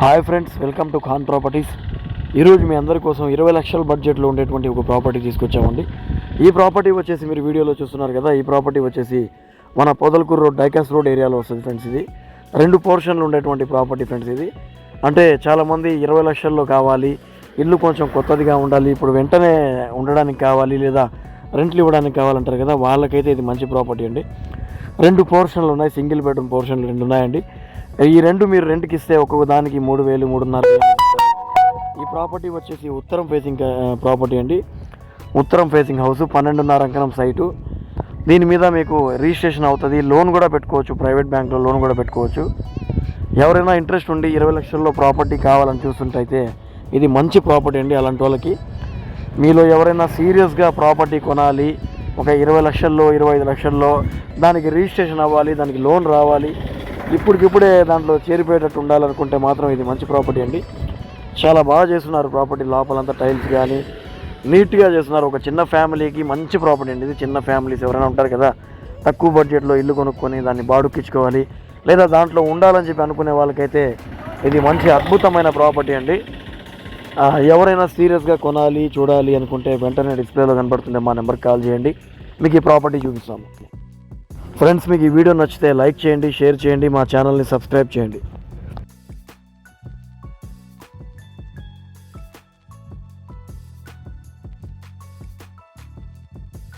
Hi friends, welcome to Khan properties. ఈరోజు మీ అందరి కోసం 20 లక్షల బడ్జెట్లో ఉండేటువంటి ఒక ప్రాపర్టీ తీసుకొచ్చామండి. ఈ ప్రాపర్టీ వచ్చేసి మీరు వీడియోలో చూస్తున్నారు కదా, ఈ ప్రాపర్టీ వచ్చేసి మన పొదలకూరు రోడ్, డైకాస్ రోడ్ ఏరియాలో వస్తుంది ఫ్రెండ్స్. ఇది 2 పోర్షన్లు ఉండేటువంటి ప్రాపర్టీ ఫ్రెండ్స్. ఇది అంటే చాలామంది 20 లక్షల్లో కావాలి, ఇల్లు కొంచెం కొత్తదిగా ఉండాలి, ఇప్పుడు వెంటనే ఉండడానికి కావాలి, లేదా రెంట్లు ఇవ్వడానికి కావాలంటారు కదా, వాళ్ళకైతే ఇది మంచి ప్రాపర్టీ అండి. 2 పోర్షన్లు ఉన్నాయి, సింగిల్ బెడ్రూమ్ పోర్షన్లు 2 ఉన్నాయండి. ఈ 2 మీరు రెంట్కి ఇస్తే ఒక్కొక్క దానికి 3,000, 3,500. ఈ ప్రాపర్టీ వచ్చేసి ఉత్తరం ఫేసింగ్ ప్రాపర్టీ అండి. ఉత్తరం ఫేసింగ్ హౌస్, 12.5 అంకణం సైటు. దీని మీద మీకు రిజిస్ట్రేషన్ అవుతుంది, లోన్ కూడా పెట్టుకోవచ్చు, ప్రైవేట్ బ్యాంక్లో లోన్ కూడా పెట్టుకోవచ్చు. ఎవరైనా ఇంట్రెస్ట్ ఉండి 20 లక్షల్లో ప్రాపర్టీ కావాలని చూస్తుంటే ఇది మంచి ప్రాపర్టీ అండి. అలాంటి వాళ్ళకి, మీలో ఎవరైనా సీరియస్గా ప్రాపర్టీ కొనాలి, ఒక 20 లక్షల్లో 25 లక్షల్లో దానికి రిజిస్ట్రేషన్ అవ్వాలి, దానికి లోన్ రావాలి, ఇప్పటికిప్పుడే దాంట్లో చేరిపోయేటట్టు ఉండాలనుకుంటే మాత్రం ఇది మంచి ప్రాపర్టీ అండి. చాలా బాగా చేస్తున్నారు ప్రాపర్టీ, లోపలంతా టైల్స్ కానీ నీట్గా చేస్తున్నారు. ఒక చిన్న ఫ్యామిలీకి మంచి ప్రాపర్టీ అండి ఇది. చిన్న ఫ్యామిలీస్ ఎవరైనా ఉంటారు కదా, తక్కువ బడ్జెట్లో ఇల్లు కొనుక్కొని దాన్ని బాడుక్కించుకోవాలి, లేదా దాంట్లో ఉండాలని చెప్పి అనుకునే వాళ్ళకైతే ఇది మంచి అద్భుతమైన ప్రాపర్టీ అండి. ఎవరైనా సీరియస్గా కొనాలి, చూడాలి అనుకుంటే వెంటనే డిస్ప్లేలో కనబడుతుండే మా నెంబర్కి కాల్ చేయండి, మీకు ఈ ప్రాపర్టీ చూపిస్తాము. ఫ్రెండ్స్, మీకు ఈ వీడియో నచ్చితే లైక్ చేయండి, షేర్ చేయండి, మా ఛానల్ని సబ్స్క్రైబ్ చేయండి.